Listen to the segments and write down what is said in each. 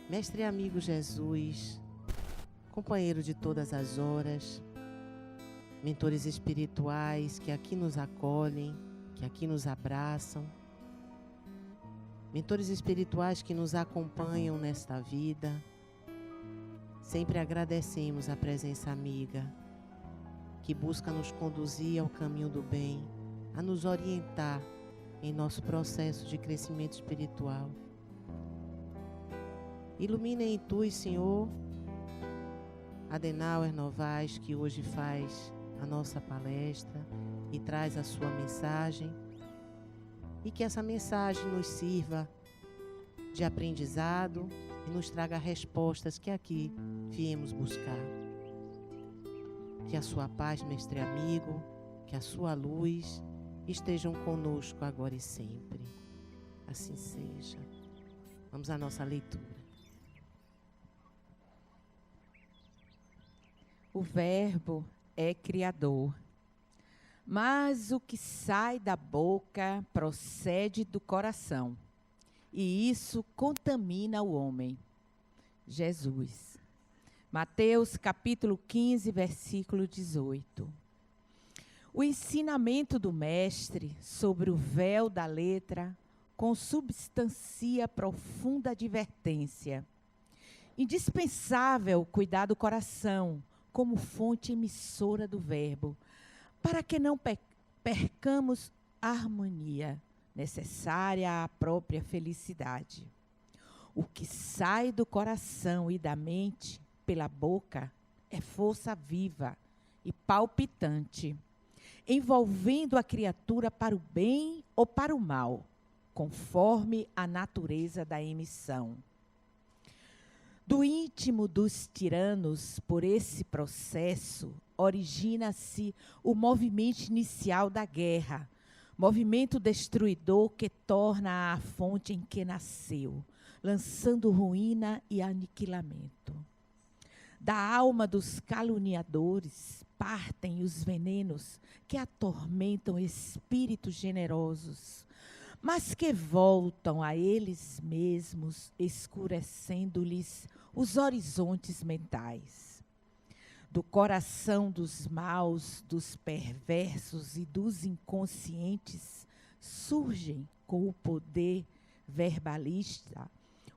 Mestre e amigo Jesus, companheiro de todas as horas, mentores espirituais que aqui nos acolhem, que aqui nos abraçam, mentores espirituais que nos acompanham nesta vida, sempre agradecemos a presença amiga, que busca nos conduzir ao caminho do bem, a nos orientar em nosso processo de crescimento espiritual. Ilumina em Tu, Senhor, Adenauer Novaes, que hoje faz a nossa palestra e traz a sua mensagem, e que essa mensagem nos sirva de aprendizado e nos traga respostas que aqui viemos buscar. Que a sua paz, mestre amigo, que a sua luz estejam conosco agora e sempre. Assim seja. Vamos à nossa leitura. O Verbo é criador, mas o que sai da boca procede do coração, e isso contamina o homem. Jesus. Mateus capítulo 15, versículo 18. O ensinamento do Mestre sobre o véu da letra consubstancia profunda advertência. Indispensável cuidar do coração como fonte emissora do verbo, para que não percamos a harmonia necessária à própria felicidade. O que sai do coração e da mente pela boca é força viva e palpitante, envolvendo a criatura para o bem ou para o mal, conforme a natureza da emissão. Do íntimo dos tiranos, por esse processo, origina-se o movimento inicial da guerra, movimento destruidor que torna a fonte em que nasceu, lançando ruína e aniquilamento. Da alma dos caluniadores partem os venenos que atormentam espíritos generosos, mas que voltam a eles mesmos, escurecendo-lhes os horizontes mentais. Do coração dos maus, dos perversos e dos inconscientes surgem, com o poder verbalista,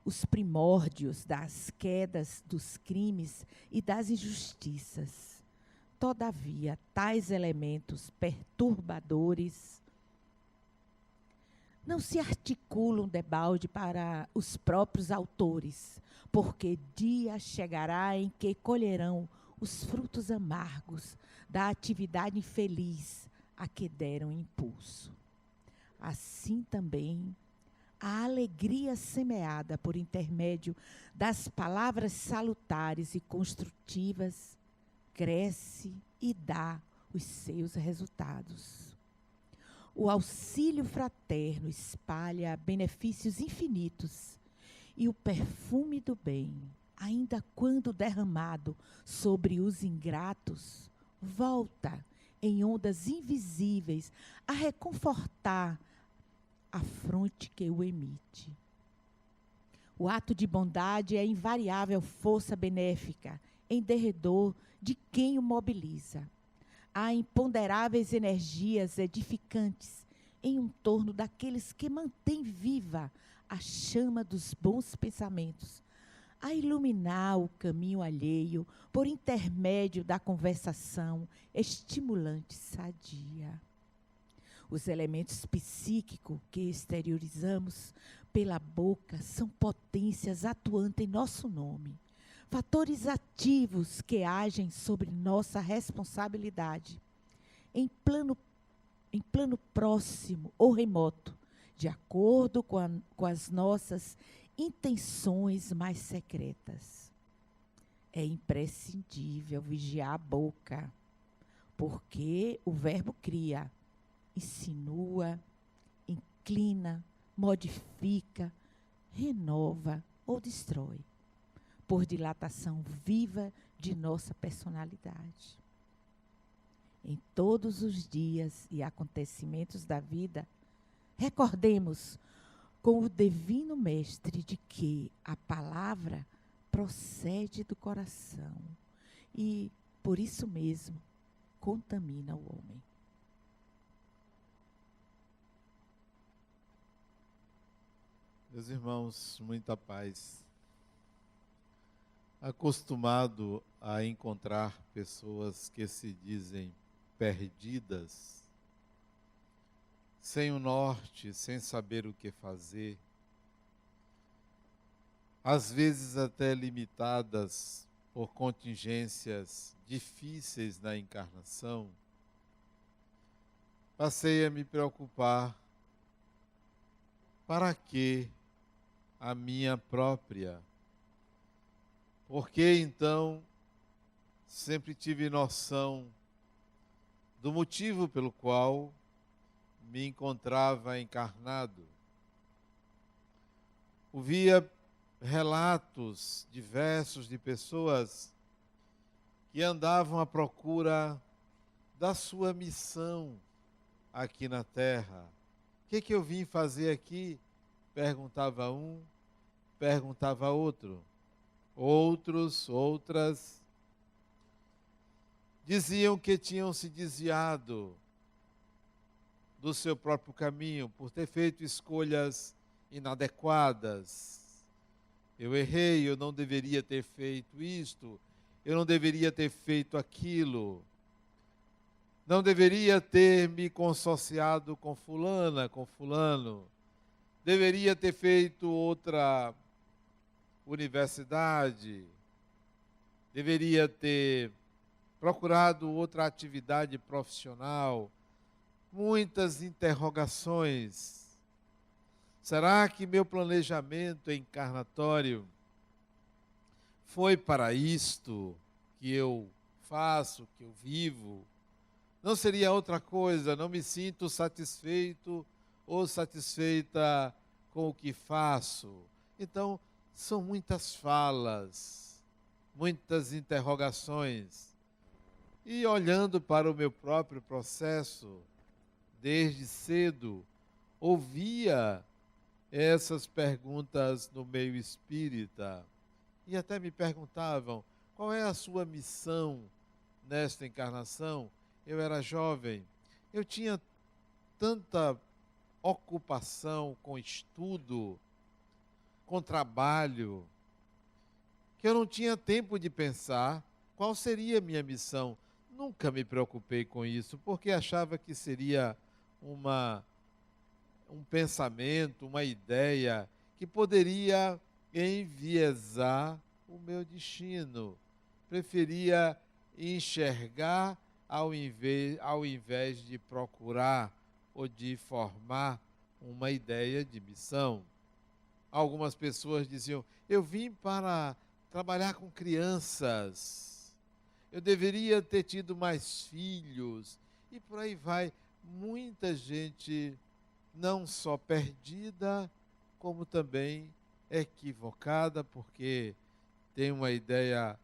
os primórdios das quedas, dos crimes e das injustiças. Todavia, tais elementos perturbadores não se articulam debalde para os próprios autores, porque dia chegará em que colherão os frutos amargos da atividade infeliz a que deram impulso. Assim também, a alegria semeada por intermédio das palavras salutares e construtivas cresce e dá os seus resultados. O auxílio fraterno espalha benefícios infinitos, e o perfume do bem, ainda quando derramado sobre os ingratos, volta em ondas invisíveis a reconfortar a fronte que o emite. O ato de bondade é invariável força benéfica em derredor de quem o mobiliza. Há imponderáveis energias edificantes em torno daqueles que mantêm viva a chama dos bons pensamentos, a iluminar o caminho alheio por intermédio da conversação estimulante e sadia. Os elementos psíquicos que exteriorizamos pela boca são potências atuantes em nosso nome, fatores ativos que agem sobre nossa responsabilidade, em plano próximo ou remoto, de acordo com as nossas intenções mais secretas. É imprescindível vigiar a boca, porque o verbo cria, insinua, inclina, modifica, renova ou destrói, por dilatação viva de nossa personalidade. Em todos os dias e acontecimentos da vida, recordemos com o divino mestre de que a palavra procede do coração e, por isso mesmo, contamina o homem. Meus irmãos, muita paz. Acostumado a encontrar pessoas que se dizem perdidas, sem o norte, sem saber o que fazer, às vezes até limitadas por contingências difíceis na encarnação, passei a me preocupar: para que a minha própria? Porque então sempre tive noção do motivo pelo qual me encontrava encarnado. Ouvia relatos diversos de pessoas que andavam à procura da sua missão aqui na Terra. O que eu vim fazer aqui? Perguntava um, perguntava outro. Outras diziam que tinham se desviado do seu próprio caminho por ter feito escolhas inadequadas. Eu errei, eu não deveria ter feito isto, eu não deveria ter feito aquilo, não deveria ter me consociado com fulana, com fulano, deveria ter feito outra universidade, deveria ter procurado outra atividade profissional. Muitas interrogações. Será que meu planejamento encarnatório foi para isto que eu faço, que eu vivo? Não seria outra coisa? Não me sinto satisfeito ou satisfeita com o que faço? Então, são muitas falas, muitas interrogações. E olhando para o meu próprio processo, desde cedo, ouvia essas perguntas no meio espírita. E até me perguntavam: qual é a sua missão nesta encarnação? Eu era jovem, eu tinha tanta ocupação com estudo, com trabalho, que eu não tinha tempo de pensar qual seria a minha missão. Nunca me preocupei com isso, porque achava que seria um pensamento, uma ideia que poderia enviesar o meu destino. Preferia enxergar ao invés de procurar ou de formar uma ideia de missão. Algumas pessoas diziam: eu vim para trabalhar com crianças, eu deveria ter tido mais filhos, e por aí vai. Muita gente não só perdida, como também equivocada, porque tem uma ideia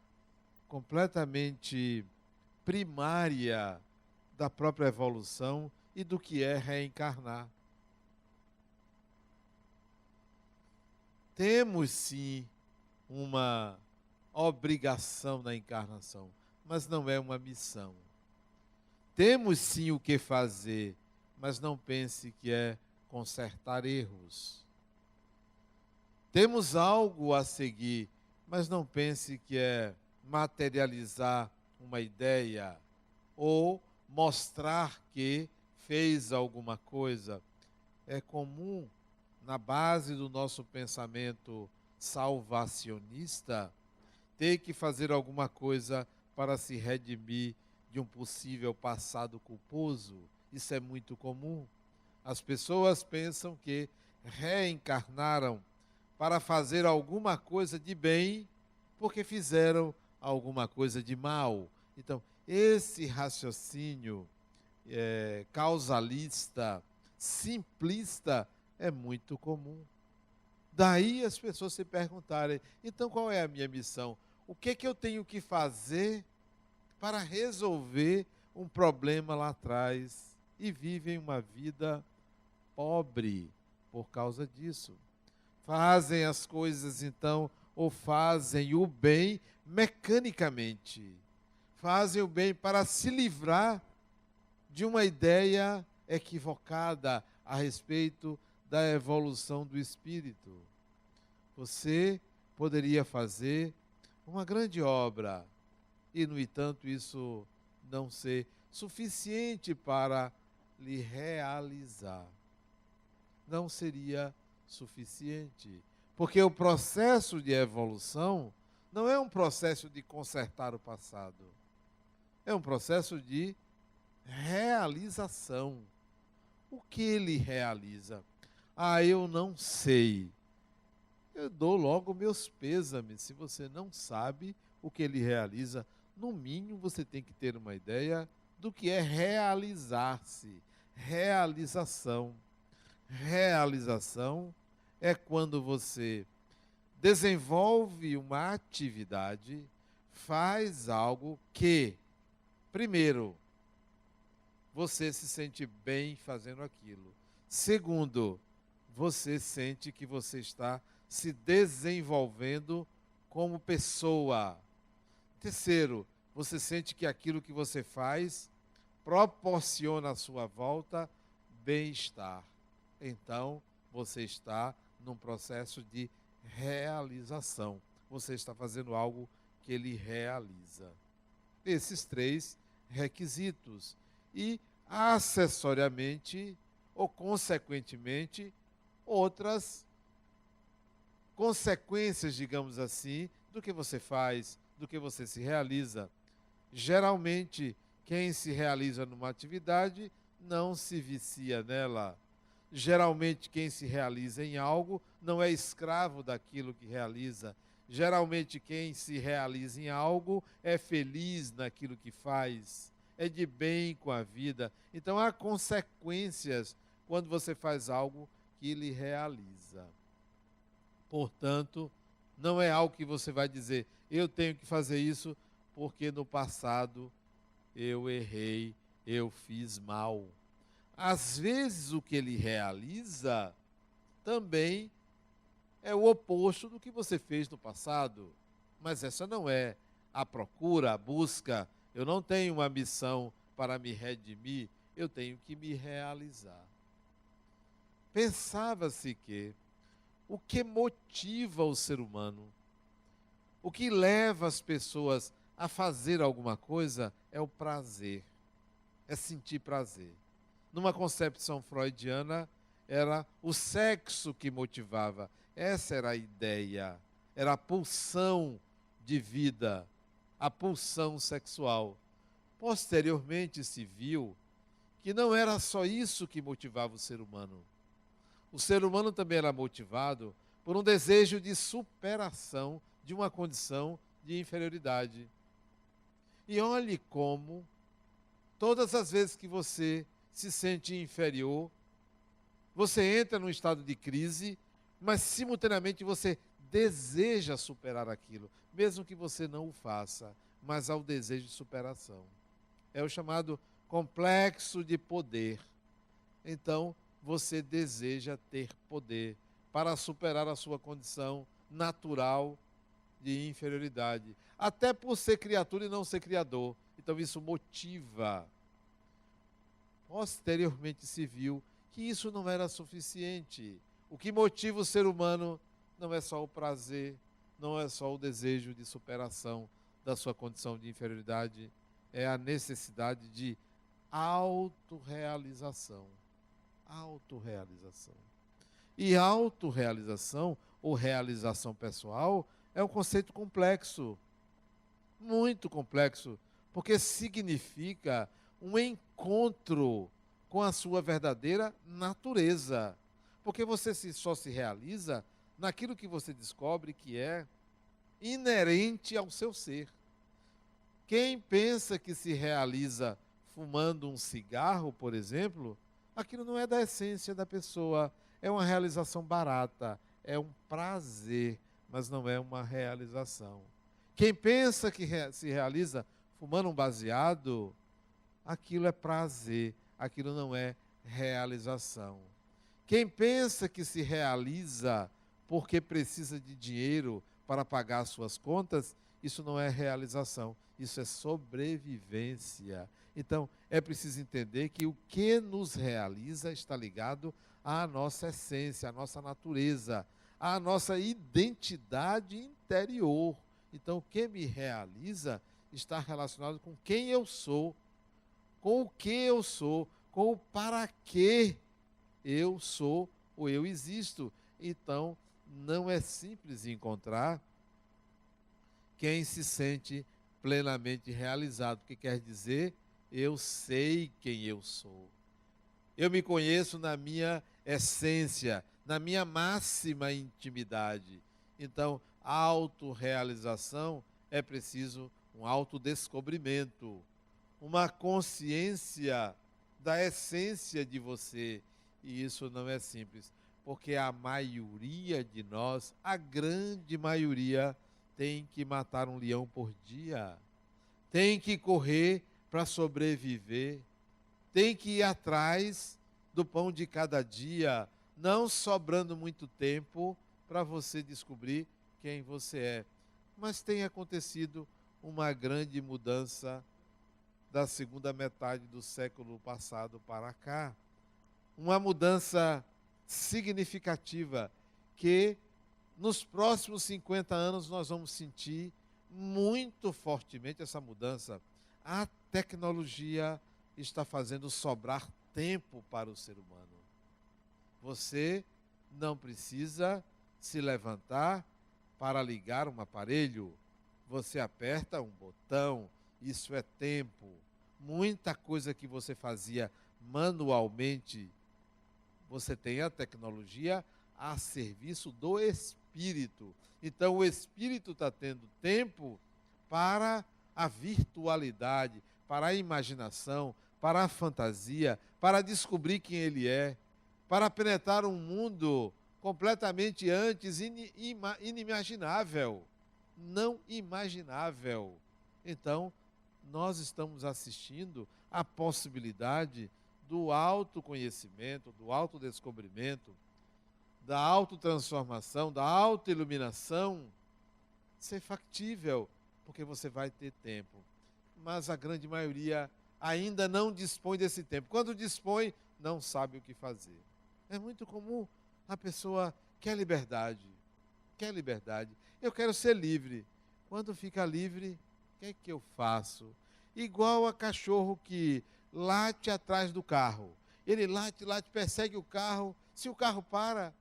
completamente primária da própria evolução e do que é reencarnar. Temos sim uma obrigação na encarnação, mas não é uma missão. Temos sim o que fazer, mas não pense que é consertar erros. Temos algo a seguir, mas não pense que é materializar uma ideia ou mostrar que fez alguma coisa. É comum, na base do nosso pensamento salvacionista, ter que fazer alguma coisa para se redimir de um possível passado culposo. Isso é muito comum. As pessoas pensam que reencarnaram para fazer alguma coisa de bem porque fizeram alguma coisa de mal. Então, esse raciocínio causalista, simplista, é muito comum. Daí as pessoas se perguntarem: então qual é a minha missão? O que eu tenho que fazer para resolver um problema lá atrás? E vivem uma vida pobre, por causa disso. Fazem as coisas, então, ou fazem o bem mecanicamente. Fazem o bem para se livrar de uma ideia equivocada a respeito da evolução do espírito. Você poderia fazer uma grande obra e, no entanto, isso não ser suficiente para lhe realizar. Não seria suficiente, porque o processo de evolução não é um processo de consertar o passado, é um processo de realização. O que ele realiza? Eu não sei. Eu dou logo meus pêsames. Se você não sabe o que ele realiza, no mínimo você tem que ter uma ideia do que é realizar-se. Realização. Realização é quando você desenvolve uma atividade, faz algo que, primeiro, você se sente bem fazendo aquilo. Segundo, você sente que você está se desenvolvendo como pessoa. Terceiro, você sente que aquilo que você faz proporciona à sua volta bem-estar. Então, você está num processo de realização. Você está fazendo algo que ele realiza. Esses 3 requisitos. E, acessoriamente, ou consequentemente, outras consequências, digamos assim, do que você faz, do que você se realiza. Geralmente, quem se realiza numa atividade não se vicia nela. Geralmente, quem se realiza em algo não é escravo daquilo que realiza. Geralmente, quem se realiza em algo é feliz naquilo que faz, é de bem com a vida. Então, há consequências quando você faz algo que lhe realiza. Portanto, não é algo que você vai dizer, eu tenho que fazer isso porque no passado eu errei, eu fiz mal. Às vezes o que ele realiza também é o oposto do que você fez no passado. Mas essa não é a procura, a busca. Eu não tenho uma missão para me redimir, eu tenho que me realizar. Pensava-se que o que motiva o ser humano, o que leva as pessoas a fazer alguma coisa é o prazer, é sentir prazer. Numa concepção freudiana, era o sexo que motivava. Essa era a ideia, era a pulsão de vida, a pulsão sexual. Posteriormente se viu que não era só isso que motivava o ser humano. O ser humano também era motivado por um desejo de superação de uma condição de inferioridade. E olhe como, todas as vezes que você se sente inferior, você entra num estado de crise, mas simultaneamente você deseja superar aquilo, mesmo que você não o faça, mas há o desejo de superação. É o chamado complexo de poder. Então, você deseja ter poder para superar a sua condição natural de inferioridade, até por ser criatura e não ser criador. Então, isso motiva. Posteriormente se viu que isso não era suficiente. O que motiva o ser humano não é só o prazer, não é só o desejo de superação da sua condição de inferioridade, é a necessidade de autorrealização. Autorrealização. E autorrealização, ou realização pessoal, é um conceito complexo, muito complexo, porque significa um encontro com a sua verdadeira natureza. Porque você só se realiza naquilo que você descobre que é inerente ao seu ser. Quem pensa que se realiza fumando um cigarro, por exemplo, aquilo não é da essência da pessoa, é uma realização barata, é um prazer, mas não é uma realização. Quem pensa que se realiza fumando um baseado, aquilo é prazer, aquilo não é realização. Quem pensa que se realiza porque precisa de dinheiro para pagar suas contas, isso não é realização, isso é sobrevivência. Então, é preciso entender que o que nos realiza está ligado à nossa essência, à nossa natureza, à nossa identidade interior. Então, o que me realiza está relacionado com quem eu sou, com o que eu sou, com o para que eu sou ou eu existo. Então, não é simples encontrar quem se sente plenamente realizado, que quer dizer, eu sei quem eu sou. Eu me conheço na minha essência, na minha máxima intimidade. Então, a autorrealização é preciso um autodescobrimento, uma consciência da essência de você. E isso não é simples, porque a maioria de nós, a grande maioria, tem que matar um leão por dia, tem que correr para sobreviver, tem que ir atrás do pão de cada dia, não sobrando muito tempo para você descobrir quem você é. Mas tem acontecido uma grande mudança da segunda metade do século passado para cá. Uma mudança significativa que nos próximos 50 anos nós vamos sentir muito fortemente essa mudança. A tecnologia está fazendo sobrar tempo para o ser humano. Você não precisa se levantar para ligar um aparelho. Você aperta um botão, isso é tempo. Muita coisa que você fazia manualmente, você tem a tecnologia a serviço do espírito. Então, o espírito está tendo tempo para a virtualidade, para a imaginação, para a fantasia, para descobrir quem ele é, para penetrar um mundo completamente antes inimaginável, não imaginável. Então, nós estamos assistindo à possibilidade do autoconhecimento, do autodescobrimento, da autotransformação, da autoiluminação ser factível, porque você vai ter tempo. Mas a grande maioria ainda não dispõe desse tempo. Quando dispõe, não sabe o que fazer. É muito comum, a pessoa quer liberdade, quer liberdade. Eu quero ser livre. Quando fica livre, o que é que eu faço? Igual a cachorro que late atrás do carro. Ele late, persegue o carro. Se o carro para,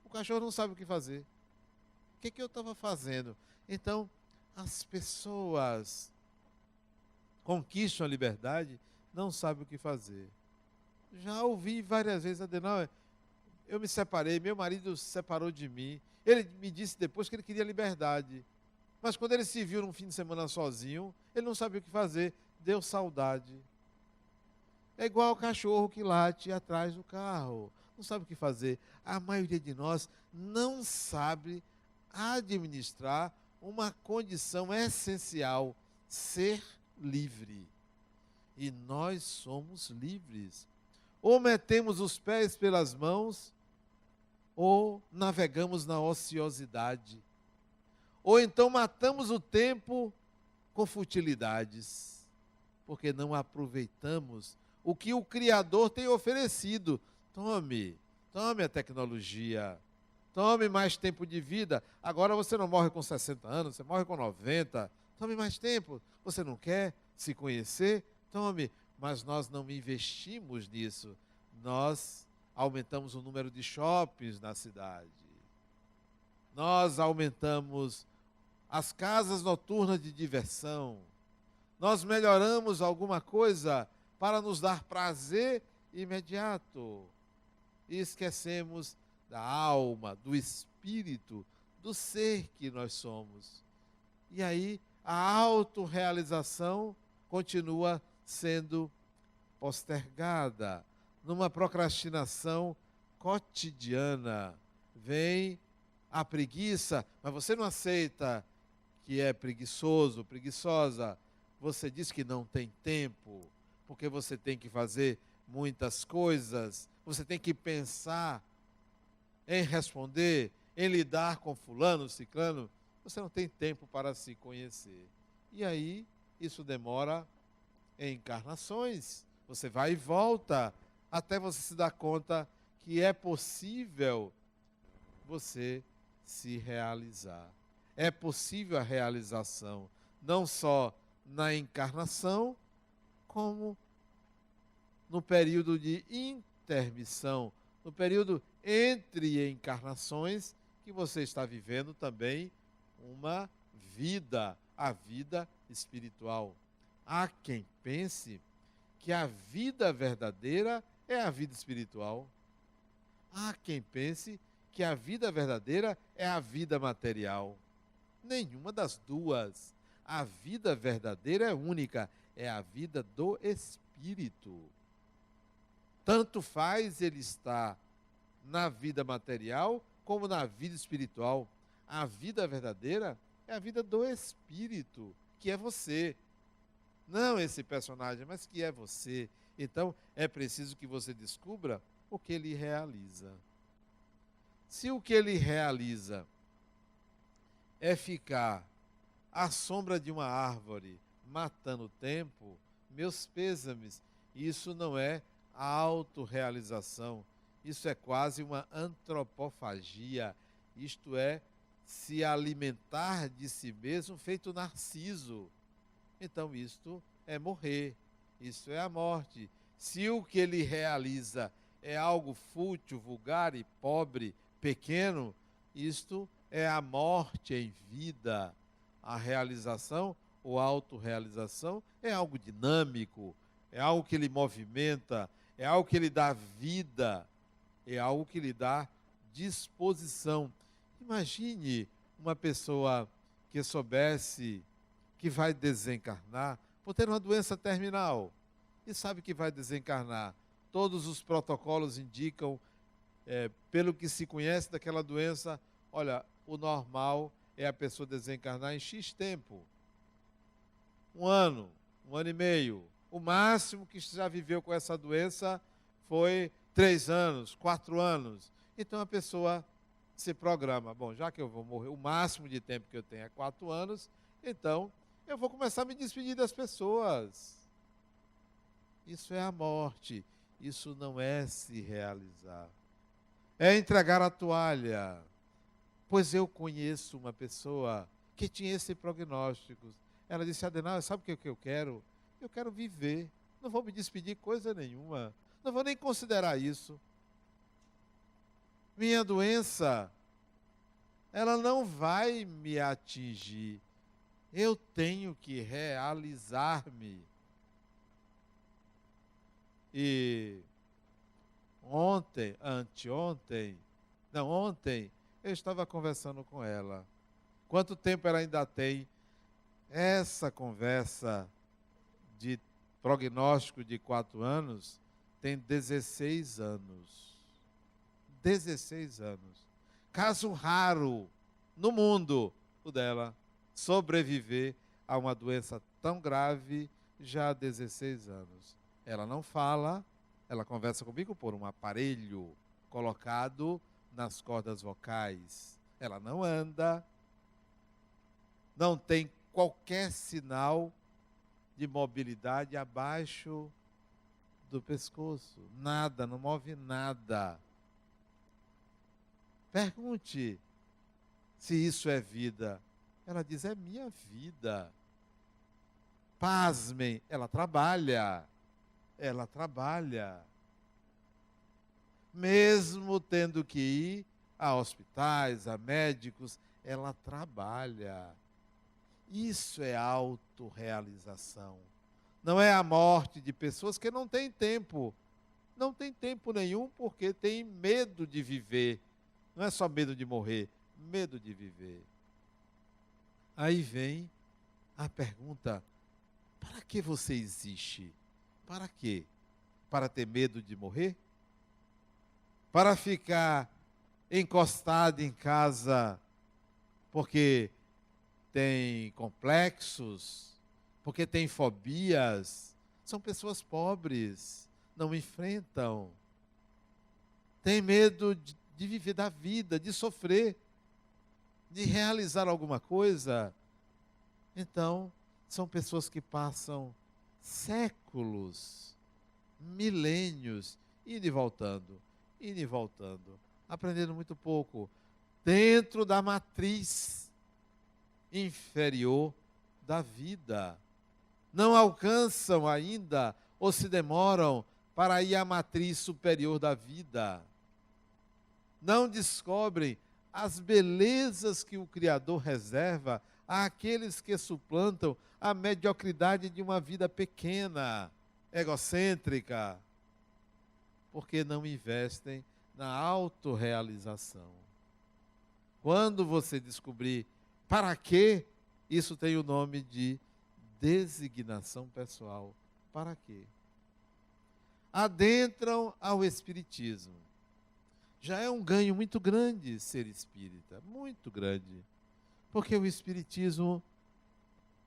o cachorro não sabe o que fazer. O que é que eu estava fazendo? Então, as pessoas conquistam a liberdade, não sabem o que fazer. Já ouvi várias vezes, Adenauer, eu me separei, meu marido se separou de mim. Ele me disse depois que ele queria liberdade. Mas quando ele se viu num fim de semana sozinho, ele não sabia o que fazer, deu saudade. É igual ao cachorro que late atrás do carro, não sabe o que fazer. A maioria de nós não sabe administrar uma condição essencial, ser livre. E nós somos livres. Ou metemos os pés pelas mãos, ou navegamos na ociosidade. Ou então matamos o tempo com futilidades, porque não aproveitamos o que o Criador tem oferecido. Tome a tecnologia, tome mais tempo de vida. Agora você não morre com 60 anos, você morre com 90. Tome mais tempo. Você não quer se conhecer? Tome. Mas nós não investimos nisso. Nós aumentamos o número de shoppings na cidade. Nós aumentamos as casas noturnas de diversão. Nós melhoramos alguma coisa para nos dar prazer imediato. E esquecemos da alma, do espírito, do ser que nós somos. E aí a autorrealização continua sendo postergada numa procrastinação cotidiana. Vem a preguiça, mas você não aceita que é preguiçoso, preguiçosa. Você diz que não tem tempo, porque você tem que fazer muitas coisas, você tem que pensar em responder, em lidar com fulano, ciclano. Você não tem tempo para se conhecer. E aí, isso demora encarnações. Você vai e volta até você se dar conta que é possível você se realizar. É possível a realização, não só na encarnação, como no período de intermissão, no período entre encarnações, que você está vivendo também uma vida, a vida espiritual. Há quem pense que a vida verdadeira é a vida espiritual. Há quem pense que a vida verdadeira é a vida material. Nenhuma das duas. A vida verdadeira é única, é a vida do espírito. Tanto faz ele estar na vida material como na vida espiritual. A vida verdadeira é a vida do espírito, que é você. Não esse personagem, mas que é você. Então, é preciso que você descubra o que ele realiza. Se o que ele realiza é ficar à sombra de uma árvore, matando o tempo, meus pêsames, isso não é a autorrealização, isso é quase uma antropofagia, isto é, se alimentar de si mesmo feito Narciso. Então isto é morrer, isso é a morte. Se o que ele realiza é algo fútil, vulgar e pobre, pequeno, isto é a morte em vida. A realização ou autorrealização é algo dinâmico, é algo que lhe movimenta, é algo que lhe dá vida, é algo que lhe dá disposição. Imagine uma pessoa que soubesse que vai desencarnar por ter uma doença terminal e sabe que vai desencarnar. Todos os protocolos indicam, pelo que se conhece daquela doença, olha, o normal é a pessoa desencarnar em X tempo. 1 ano, 1 ano e meio. O máximo que já viveu com essa doença foi 3 anos, 4 anos. Então a pessoa se programa. Bom, já que eu vou morrer, o máximo de tempo que eu tenho é 4 anos, então eu vou começar a me despedir das pessoas. Isso é a morte. Isso não é se realizar. É entregar a toalha. Pois eu conheço uma pessoa que tinha esse prognóstico. Ela disse: Adenauer, sabe o que eu quero? Eu quero viver. Não vou me despedir coisa nenhuma. Não vou nem considerar isso. Minha doença, ela não vai me atingir. Eu tenho que realizar-me. E ontem, eu estava conversando com ela. Quanto tempo ela ainda tem? Essa conversa de prognóstico de 4 anos tem 16 anos. 16 anos. Caso raro no mundo, o dela, sobreviver a uma doença tão grave já há 16 anos. Ela não fala, ela conversa comigo por um aparelho colocado nas cordas vocais. Ela não anda, não tem qualquer sinal de mobilidade abaixo do pescoço. Nada, não move nada. Pergunte se isso é vida. Ela diz: é minha vida. Pasmem, ela trabalha. Ela trabalha. Mesmo tendo que ir a hospitais, a médicos, ela trabalha. Isso é autorrealização. Não é a morte de pessoas que não têm tempo. Não tem tempo nenhum porque tem medo de viver. Não é só medo de morrer, medo de viver. Aí vem a pergunta: para que você existe? Para quê? Para ter medo de morrer? Para ficar encostado em casa porque tem complexos, porque tem fobias? São pessoas pobres, não enfrentam. tem medo de viver da vida, de sofrer, de realizar alguma coisa. Então, são pessoas que passam séculos, milênios, indo e voltando, aprendendo muito pouco, dentro da matriz inferior da vida. Não alcançam ainda, ou se demoram para ir à matriz superior da vida. Não descobrem as belezas que o Criador reserva àqueles que suplantam a mediocridade de uma vida pequena, egocêntrica, porque não investem na autorrealização. Quando você descobrir para quê, isso tem o nome de designação pessoal. Para quê? Adentram ao Espiritismo. Já é um ganho muito grande ser espírita, muito grande. Porque o Espiritismo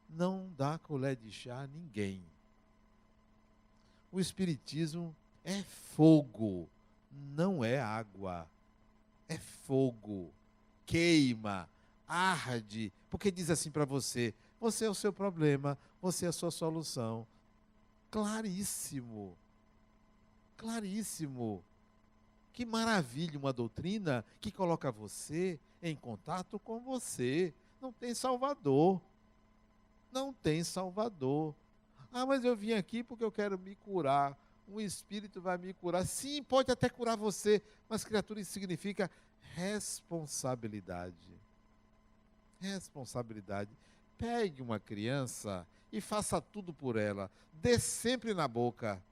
não dá colher de chá a ninguém. O Espiritismo é fogo, não é água. É fogo, queima, arde, porque diz assim para você: você é o seu problema, você é a sua solução. Claríssimo, claríssimo. Que maravilha uma doutrina que coloca você em contato com você. Não tem salvador. Não tem salvador. Ah, mas eu vim aqui porque eu quero me curar. Um espírito vai me curar. Sim, pode até curar você, mas, criatura, isso significa responsabilidade. Responsabilidade. Pegue uma criança e faça tudo por ela. Dê sempre na boca.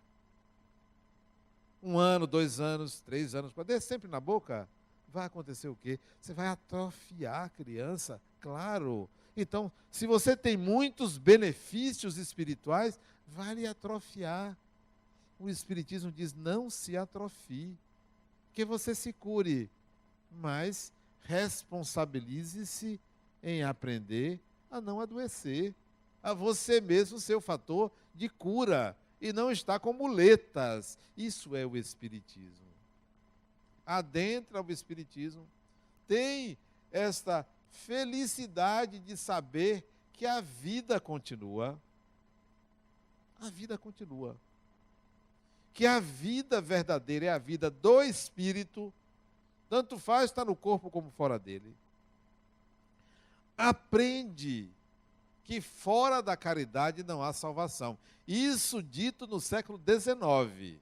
1 ano, 2 anos, 3 anos, dê sempre na boca. Vai acontecer o quê? Você vai atrofiar a criança, claro. Então, se você tem muitos benefícios espirituais, vai lhe atrofiar. O Espiritismo diz: não se atrofie, que você se cure, mas responsabilize-se em aprender a não adoecer, a você mesmo ser o fator de cura, e não estar com muletas. Isso é o Espiritismo. Adentra o Espiritismo, tem esta felicidade de saber que a vida continua. A vida continua. Que a vida verdadeira é a vida do Espírito, tanto faz estar no corpo como fora dele. Aprende que fora da caridade não há salvação. Isso dito no século XIX.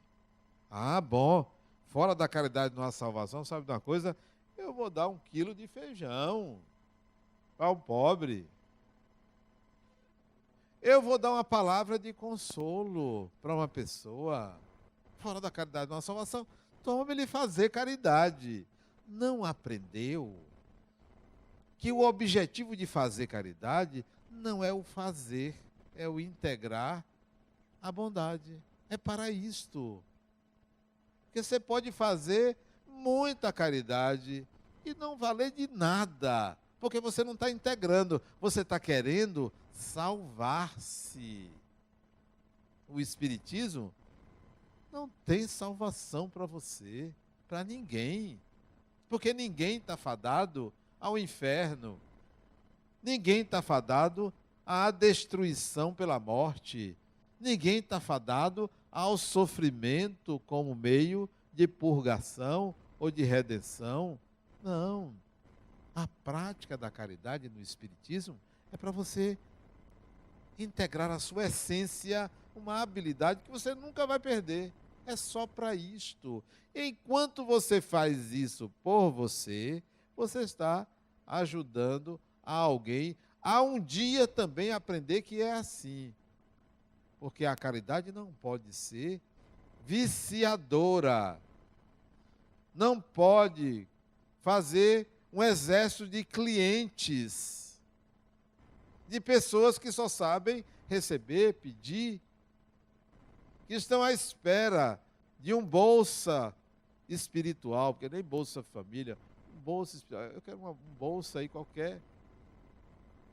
Ah, bom, fora da caridade não há salvação, sabe de uma coisa? Eu vou dar 1 quilo de feijão para o pobre. Eu vou dar uma palavra de consolo para uma pessoa. Fora da caridade não há salvação. Tome-lhe fazer caridade. Não aprendeu que o objetivo de fazer caridade não é o fazer, é o integrar a bondade. É para isto. Porque você pode fazer muita caridade e não valer de nada, porque você não está integrando, você está querendo salvar-se. O Espiritismo não tem salvação para você, para ninguém, porque ninguém está fadado ao inferno. Ninguém está fadado à destruição pela morte. Ninguém está fadado ao sofrimento como meio de purgação ou de redenção. Não. A prática da caridade no Espiritismo é para você integrar a sua essência, uma habilidade que você nunca vai perder. É só para isto. Enquanto você faz isso por você, você está ajudando a alguém a um dia também aprender que é assim. Porque a caridade não pode ser viciadora. Não pode fazer um exército de clientes, de pessoas que só sabem receber, pedir, que estão à espera de um bolsa espiritual, porque nem Bolsa Família, bolsa espiritual, eu quero uma bolsa aí qualquer,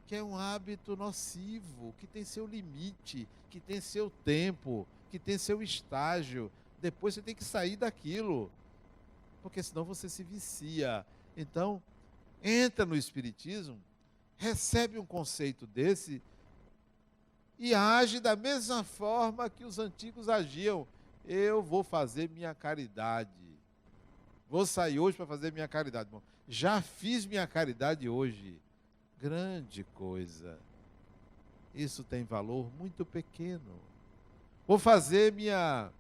que é um hábito nocivo, que tem seu limite, que tem seu tempo, que tem seu estágio. Depois você tem que sair daquilo. porque senão você se vicia. Então, entra no Espiritismo, recebe um conceito desse e age da mesma forma que os antigos agiam. Eu vou fazer minha caridade. Vou sair hoje para fazer minha caridade. Bom, já fiz minha caridade hoje. Grande coisa. Isso tem valor muito pequeno. Vou fazer minha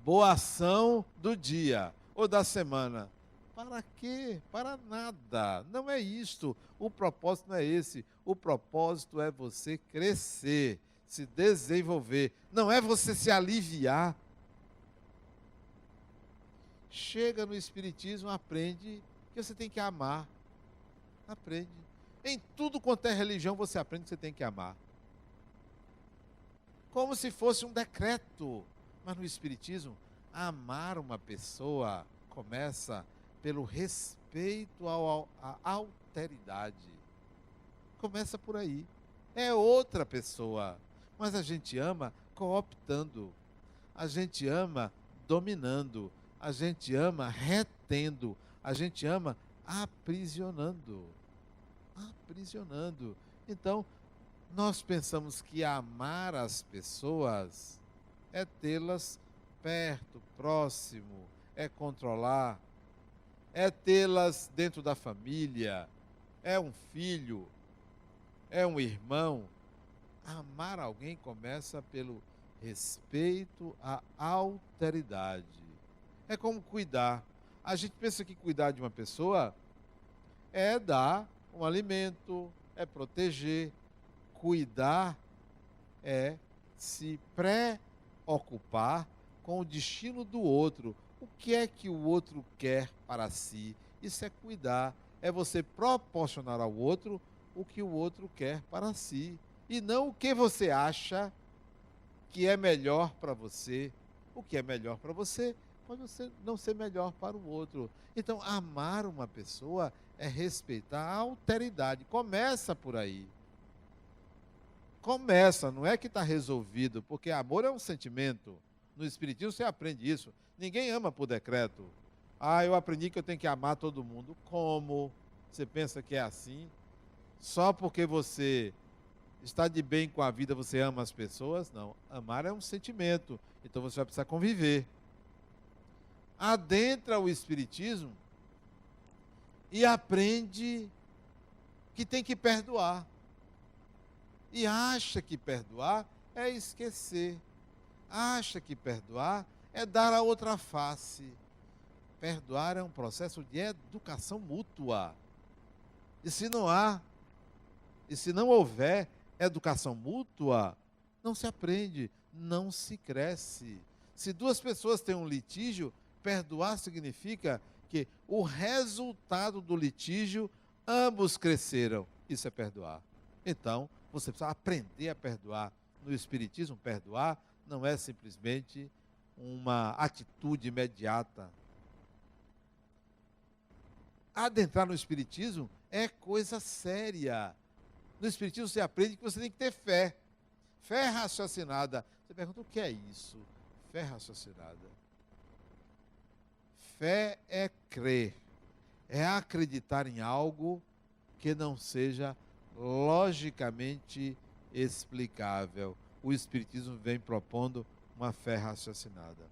boa ação do dia ou da semana. Para quê? Para nada. Não é isto. O propósito não é esse. O propósito é você crescer, se desenvolver. Não é você se aliviar. Chega no Espiritismo, aprende que você tem que amar. Aprende. Em tudo quanto é religião, você aprende que você tem que amar. Como se fosse um decreto. Mas no Espiritismo, amar uma pessoa começa pelo respeito à alteridade. Começa por aí. É outra pessoa. Mas a gente ama cooptando. A gente ama dominando. A gente ama retendo. A gente ama aprisionando. Aprisionando. Então, nós pensamos que amar as pessoas é tê-las perto, próximo, é controlar, é tê-las dentro da família, é um filho, é um irmão. Amar alguém começa pelo respeito à alteridade. É como cuidar. A gente pensa que cuidar de uma pessoa é dar um alimento, é proteger. Cuidar é se preocupar com o destino do outro. O que é que o outro quer para si? Isso é cuidar. É você proporcionar ao outro o que o outro quer para si. E não o que você acha que é melhor para você. O que é melhor para você pode não ser melhor para o outro. Então, amar uma pessoa é respeitar a alteridade. Começa por aí. Começa, não é que está resolvido, porque amor é um sentimento. No Espiritismo você aprende isso. Ninguém ama por decreto. Eu aprendi que eu tenho que amar todo mundo. Como? Você pensa que é assim? Só porque você está de bem com a vida, você ama as pessoas? Não. Amar é um sentimento. Então você vai precisar conviver. Adentra o Espiritismo e aprende que tem que perdoar. E acha que perdoar é esquecer. Acha que perdoar é dar a outra face. Perdoar é um processo de educação mútua. E se não houver educação mútua, não se aprende, não se cresce. Se duas pessoas têm um litígio, perdoar significa que o resultado do litígio, ambos cresceram. Isso é perdoar. Então, você precisa aprender a perdoar. No Espiritismo, perdoar não é simplesmente uma atitude imediata. Adentrar no Espiritismo é coisa séria. No Espiritismo você aprende que você tem que ter fé. Fé raciocinada. Você pergunta, o que é isso? Fé raciocinada. Fé é crer. É acreditar em algo que não seja logicamente explicável. O Espiritismo vem propondo uma fé raciocinada.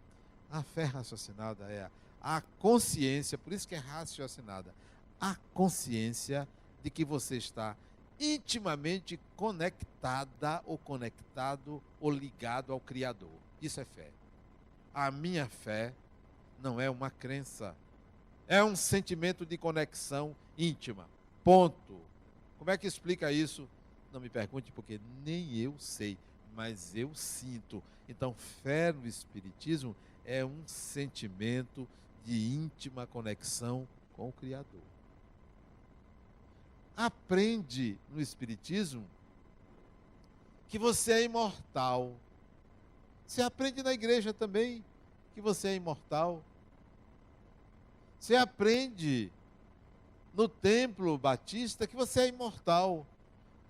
A fé raciocinada é a consciência, por isso que é raciocinada, a consciência de que você está intimamente conectada ou conectado ou ligado ao Criador. Isso é fé. A minha fé não é uma crença, é um sentimento de conexão íntima. Ponto. Como é que explica isso? Não me pergunte, porque nem eu sei, mas eu sinto. Então, fé no Espiritismo é um sentimento de íntima conexão com o Criador. Aprende no Espiritismo que você é imortal. Você aprende na igreja também que você é imortal. Você aprende no templo batista que você é imortal.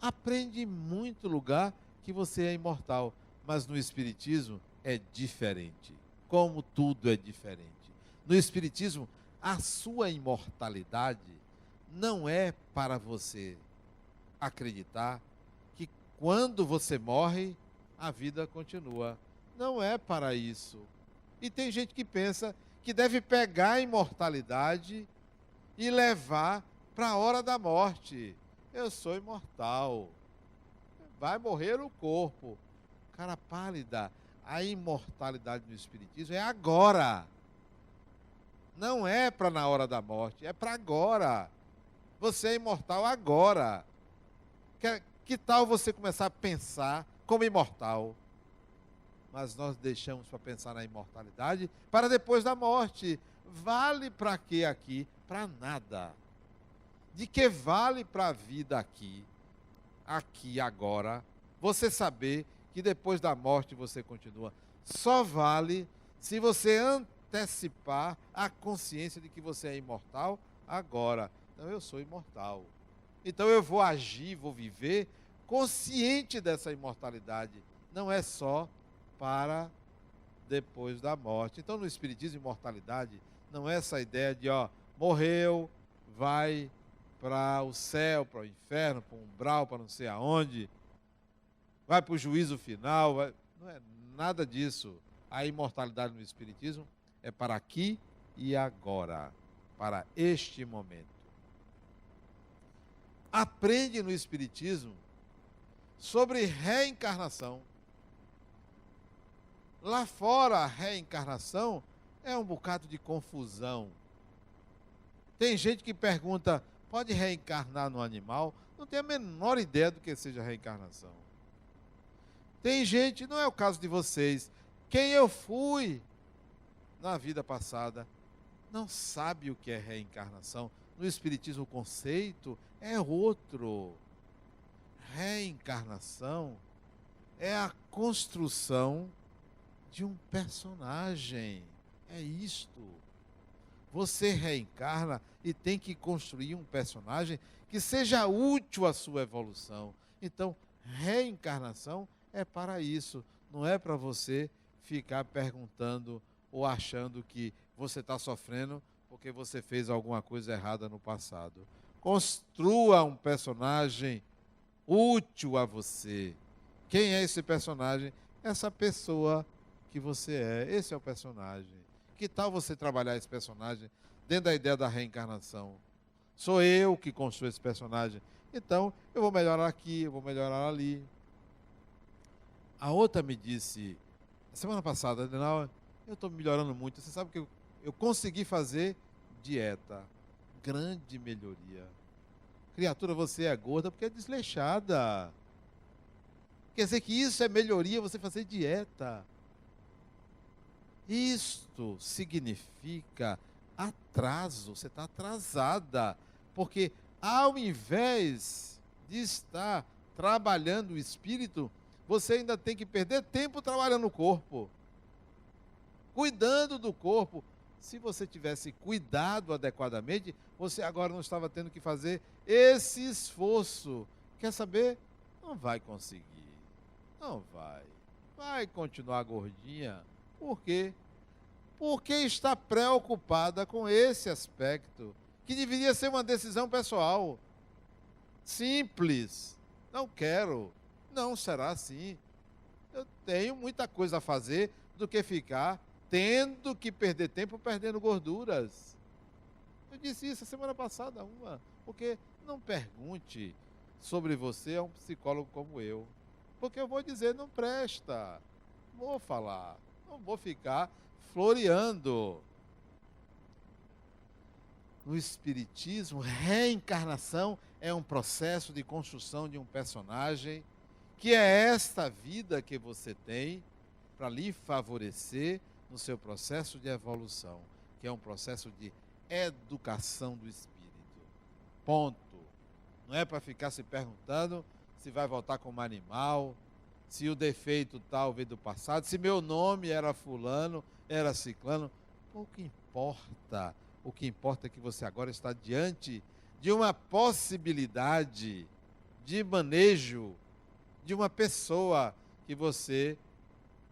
Aprende em muito lugar que você é imortal. Mas no Espiritismo é diferente. Como tudo é diferente. No Espiritismo, a sua imortalidade não é para você acreditar que quando você morre, a vida continua. Não é para isso. E tem gente que pensa que deve pegar a imortalidade e levar para a hora da morte. Eu sou imortal. Vai morrer o corpo. Cara pálida, a imortalidade no Espiritismo é agora. Não é para na hora da morte, é para agora. Você é imortal agora. Que tal você começar a pensar como imortal? Mas nós deixamos para pensar na imortalidade para depois da morte. Vale para quê aqui? Para nada. De que vale para a vida aqui, agora, você saber que depois da morte você continua? Só vale se você antecipar a consciência de que você é imortal agora. Então eu sou imortal. Então eu vou agir, vou viver consciente dessa imortalidade. Não é só para depois da morte. Então no Espiritismo, imortalidade não é essa ideia de, morreu, vai para o céu, para o inferno, para o umbral, para não sei aonde, vai para o juízo final. Não é nada disso. A imortalidade no Espiritismo é para aqui e agora, para este momento. Aprende no Espiritismo sobre reencarnação. Lá fora, a reencarnação é um bocado de confusão. Tem gente que pergunta, pode reencarnar no animal? Não tem a menor ideia do que seja reencarnação. Tem gente, não é o caso de vocês, quem eu fui na vida passada não sabe o que é reencarnação. No Espiritismo, o conceito é outro. Reencarnação é a construção de um personagem. É isto. Você reencarna e tem que construir um personagem que seja útil à sua evolução. Então, reencarnação é para isso. Não é para você ficar perguntando ou achando que você está sofrendo porque você fez alguma coisa errada no passado. Construa um personagem útil a você. Quem é esse personagem? Essa pessoa que você é. Esse é o personagem. Que tal você trabalhar esse personagem dentro da ideia da reencarnação? Sou eu que construo esse personagem. Então, eu vou melhorar aqui, eu vou melhorar ali. A outra me disse, semana passada, Adenal, eu estou melhorando muito. Você sabe que eu consegui fazer dieta. Grande melhoria. Criatura, você é gorda porque é desleixada. Quer dizer que isso é melhoria, você fazer dieta. Isto significa atraso, você está atrasada, porque ao invés de estar trabalhando o espírito, você ainda tem que perder tempo trabalhando o corpo, cuidando do corpo. Se você tivesse cuidado adequadamente, você agora não estava tendo que fazer esse esforço. Quer saber? Não vai conseguir, não vai. Vai continuar gordinha. Por quê? Porque está preocupada com esse aspecto, que deveria ser uma decisão pessoal. Simples. Não quero. Não será assim. Eu tenho muita coisa a fazer do que ficar tendo que perder tempo perdendo gorduras. Eu disse isso a semana passada, porque não pergunte sobre você a um psicólogo como eu. Porque eu vou dizer, não presta. Vou falar. Não vou ficar floreando. No Espiritismo, reencarnação é um processo de construção de um personagem, que é esta vida que você tem para lhe favorecer no seu processo de evolução, que é um processo de educação do espírito. Ponto. Não é para ficar se perguntando se vai voltar como animal, se o defeito tal veio do passado, se meu nome era fulano, era ciclano. Pouco importa. O que importa é que você agora está diante de uma possibilidade de manejo de uma pessoa que você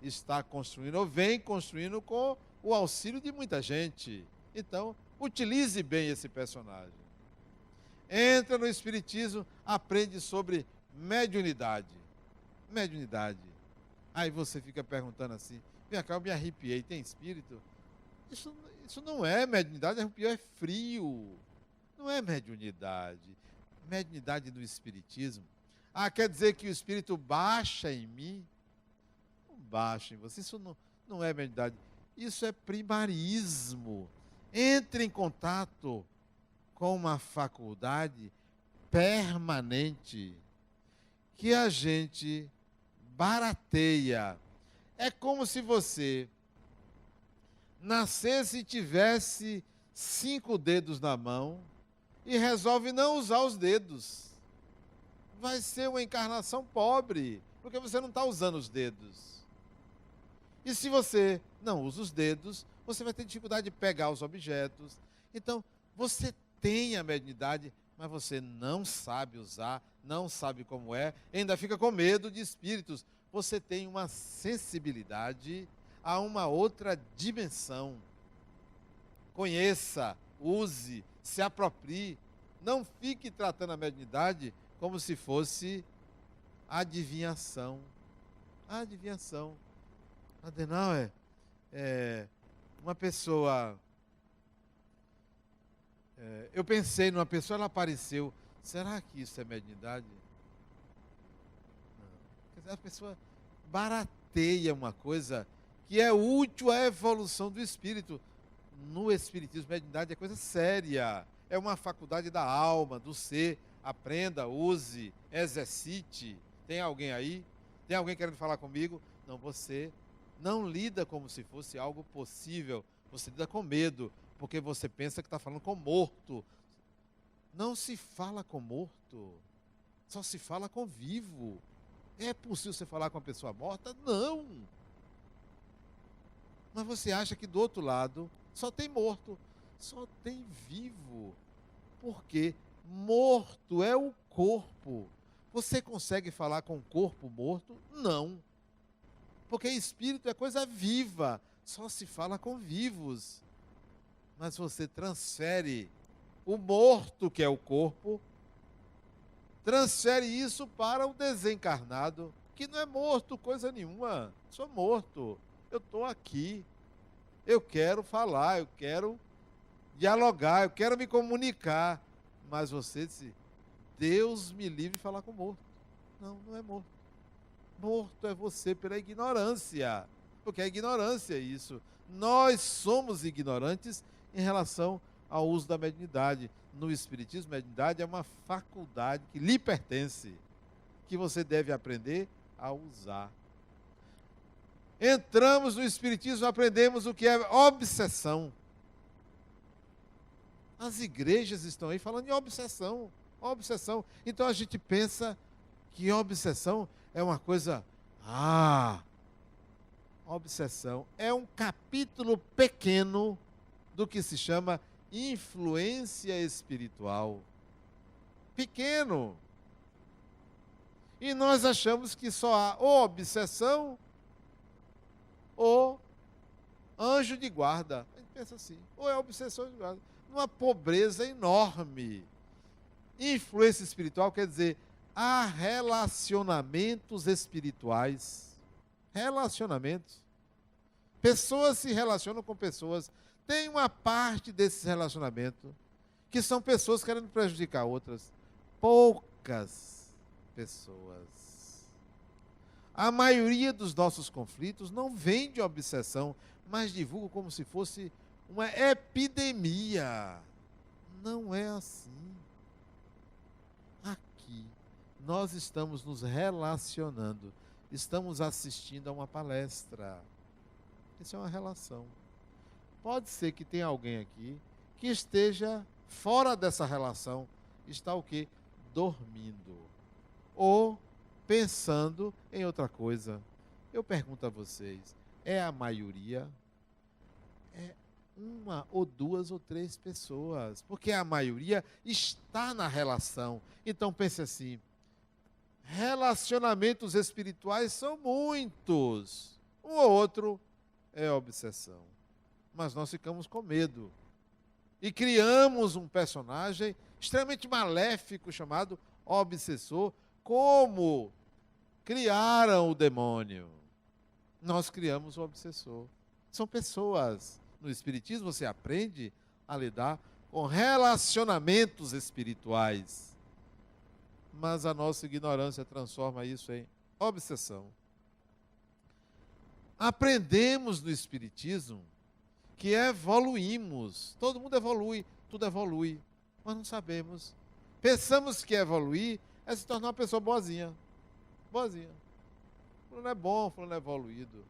está construindo, ou vem construindo com o auxílio de muita gente. Então, utilize bem esse personagem. Entra no Espiritismo, aprende sobre mediunidade. Mediunidade. Aí você fica perguntando assim, vem cá, eu me arrepiei, tem espírito? Isso não é mediunidade, arrepiou é frio. Não é mediunidade. Mediunidade do Espiritismo. Quer dizer que o Espírito baixa em mim? Não baixa em você, isso não é mediunidade. Isso é primarismo. Entre em contato com uma faculdade permanente que a gente barateia. É como se você nascesse e tivesse 5 dedos na mão e resolve não usar os dedos. Vai ser uma encarnação pobre, porque você não está usando os dedos. E se você não usa os dedos, você vai ter dificuldade de pegar os objetos. Então, você tem a mediunidade, mas você não sabe usar, não sabe como é, ainda fica com medo de espíritos. Você tem uma sensibilidade a uma outra dimensão. Conheça, use, se aproprie. Não fique tratando a mediunidade como se fosse adivinhação. Adivinhação. Adenauer, uma pessoa... eu pensei numa pessoa, ela apareceu. Será que isso é mediunidade? Não. Quer dizer, a pessoa barateia uma coisa que é útil à evolução do espírito. No Espiritismo, mediunidade é coisa séria. É uma faculdade da alma, do ser. Aprenda, use, exercite. Tem alguém aí? Tem alguém querendo falar comigo? Não, você não lida como se fosse algo possível. Você lida com medo, porque você pensa que está falando com morto. Não se fala com morto, só se fala com vivo. É possível você falar com uma pessoa morta? Não. Mas você acha que do outro lado só tem morto, só tem vivo. Por quê? Morto é o corpo. Você consegue falar com o corpo morto? Não. Porque espírito é coisa viva, só se fala com vivos. Mas você transfere o morto, que é o corpo, transfere isso para o desencarnado, que não é morto coisa nenhuma. Sou morto, eu estou aqui, eu quero falar, eu quero dialogar, eu quero me comunicar. Mas você disse, Deus me livre de falar com morto. Não, não é morto. Morto é você pela ignorância, porque é ignorância isso. Nós somos ignorantes em relação ao uso da mediunidade. No Espiritismo, a mediunidade é uma faculdade que lhe pertence, que você deve aprender a usar. Entramos no Espiritismo, aprendemos o que é obsessão. As igrejas estão aí falando em obsessão, obsessão. Então a gente pensa que obsessão é uma coisa... obsessão é um capítulo pequeno do que se chama influência espiritual. Pequeno. E nós achamos que só há ou obsessão ou anjo de guarda. A gente pensa assim, ou é obsessão de guarda. Uma pobreza enorme. Influência espiritual quer dizer, há relacionamentos espirituais. Relacionamentos. Pessoas se relacionam com pessoas. Tem uma parte desses relacionamentos que são pessoas querendo prejudicar outras. Poucas pessoas. A maioria dos nossos conflitos não vem de obsessão, mas divulga como se fosse uma epidemia. Não é assim. Aqui, nós estamos nos relacionando. Estamos assistindo a uma palestra. Isso é uma relação. Pode ser que tenha alguém aqui que esteja fora dessa relação. Está o quê? Dormindo. Ou pensando em outra coisa. Eu pergunto a vocês, é a maioria? É uma ou duas ou três pessoas. Porque a maioria está na relação. Então pense assim, relacionamentos espirituais são muitos. Um ou outro é obsessão. mas nós ficamos com medo. E criamos um personagem extremamente maléfico chamado obsessor, como criaram o demônio. Nós criamos o obsessor. São pessoas. No Espiritismo você aprende a lidar com relacionamentos espirituais. Mas a nossa ignorância transforma isso em obsessão. Aprendemos no Espiritismo que evoluímos. Todo mundo evolui, tudo evolui. Mas não sabemos. Pensamos que evoluir é se tornar uma pessoa boazinha. Boazinha. Fulano é bom, fulano é evoluído.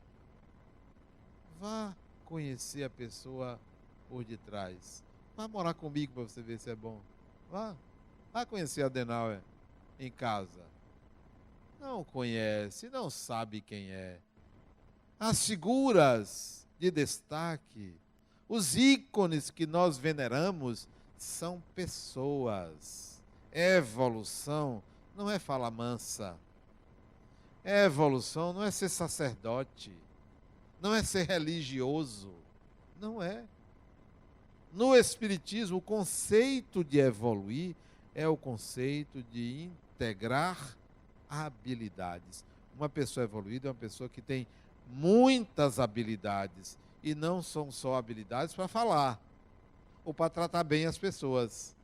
Vá conhecer a pessoa por detrás. Vá morar comigo para você ver se é bom. Vá conhecer a Adenauer em casa. Não conhece, não sabe quem é. As figuras de destaque, os ícones que nós veneramos, são pessoas. Evolução não é fala mansa. Evolução não é ser sacerdote. Não é ser religioso. Não é. No Espiritismo, o conceito de evoluir é o conceito de integrar habilidades. Uma pessoa evoluída é uma pessoa que tem muitas habilidades. E não são só habilidades para falar ou para tratar bem as pessoas.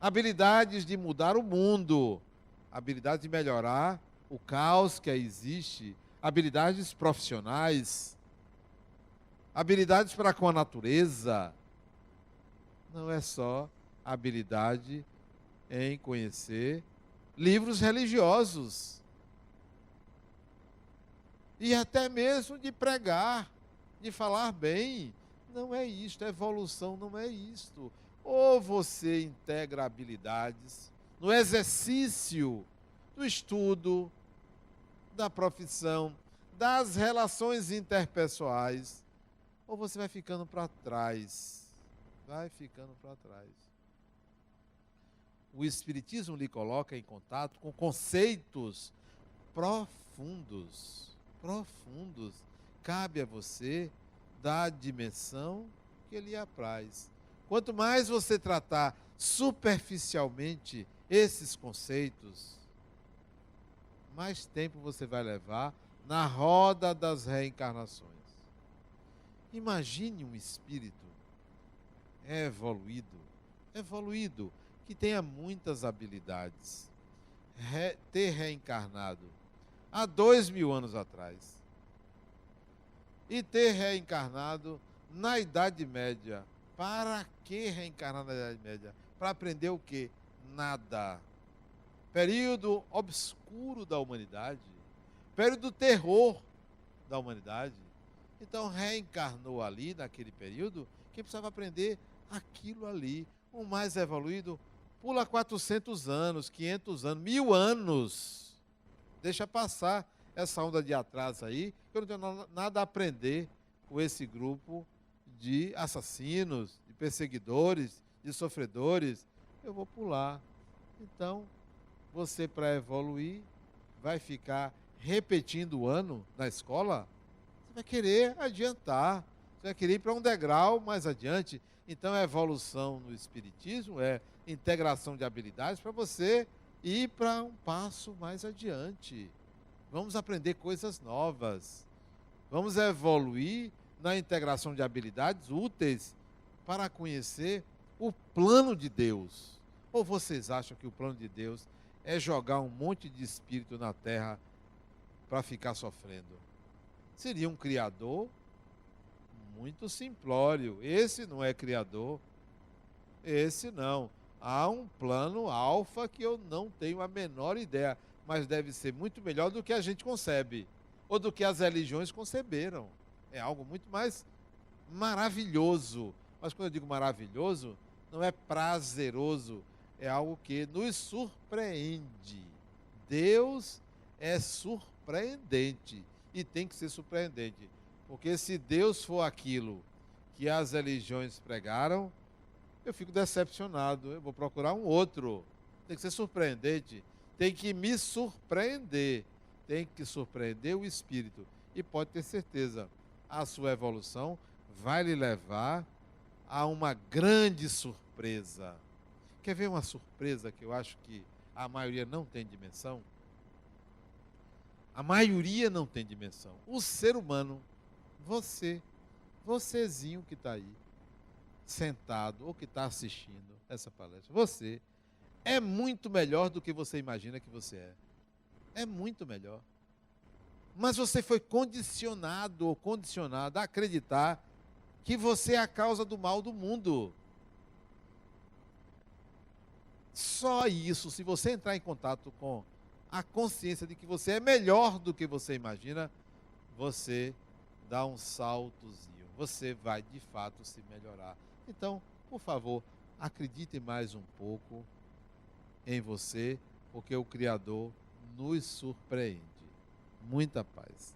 Habilidades de mudar o mundo. Habilidades de melhorar o caos que existe. Habilidades profissionais. Habilidades para com a natureza. Não é só habilidade em conhecer livros religiosos. E até mesmo de pregar, de falar bem. Não é isto, evolução não é isto. Ou você integra habilidades no exercício do estudo, da profissão, das relações interpessoais, ou você vai ficando para trás. Vai ficando para trás. O Espiritismo lhe coloca em contato com conceitos profundos. Profundos. Cabe a você dar a dimensão que lhe apraz. Quanto mais você tratar superficialmente esses conceitos, mais tempo você vai levar na roda das reencarnações. Imagine um espírito evoluído, que tenha muitas habilidades, ter reencarnado há 2000 anos atrás e ter reencarnado na Idade Média. Para que reencarnar na Idade Média? Para aprender o quê? Nada. Período obscuro da humanidade, período do terror da humanidade. Então reencarnou ali, naquele período, quem precisava aprender aquilo ali. O mais evoluído pula 400 anos, 500 anos, 1000 anos. Deixa passar essa onda de atraso aí, que eu não tenho nada a aprender com esse grupo de assassinos, de perseguidores, de sofredores. Eu vou pular. Então, você, para evoluir, vai ficar repetindo o ano na escola? Você vai querer adiantar, você vai querer ir para um degrau mais adiante. Então, a evolução no Espiritismo é integração de habilidades para você ir para um passo mais adiante. Vamos aprender coisas novas. Vamos evoluir na integração de habilidades úteis para conhecer o plano de Deus. Ou vocês acham que o plano de Deus é jogar um monte de espírito na terra para ficar sofrendo? Seria um criador muito simplório. Esse não é criador. Esse não. Há um plano alfa que eu não tenho a menor ideia, mas deve ser muito melhor do que a gente concebe, ou do que as religiões conceberam. É algo muito mais maravilhoso. Mas quando eu digo maravilhoso, não é prazeroso, é algo que nos surpreende. Deus é surpreendente e tem que ser surpreendente. Porque se Deus for aquilo que as religiões pregaram, eu fico decepcionado. Eu vou procurar um outro. Tem que ser surpreendente. Tem que me surpreender. Tem que surpreender o espírito. E pode ter certeza, a sua evolução vai lhe levar a uma grande surpresa. Quer ver uma surpresa que eu acho que a maioria não tem dimensão? A maioria não tem dimensão. O ser humano, vocêzinho que está aí, sentado ou que está assistindo essa palestra, você é muito melhor do que você imagina que você é. É muito melhor. Mas você foi condicionado ou condicionada a acreditar que você é a causa do mal do mundo. Só isso, se você entrar em contato com a consciência de que você é melhor do que você imagina, você dá um saltozinho. Você vai, de fato, se melhorar. Então, por favor, acredite mais um pouco em você, porque o Criador nos surpreende. Muita paz.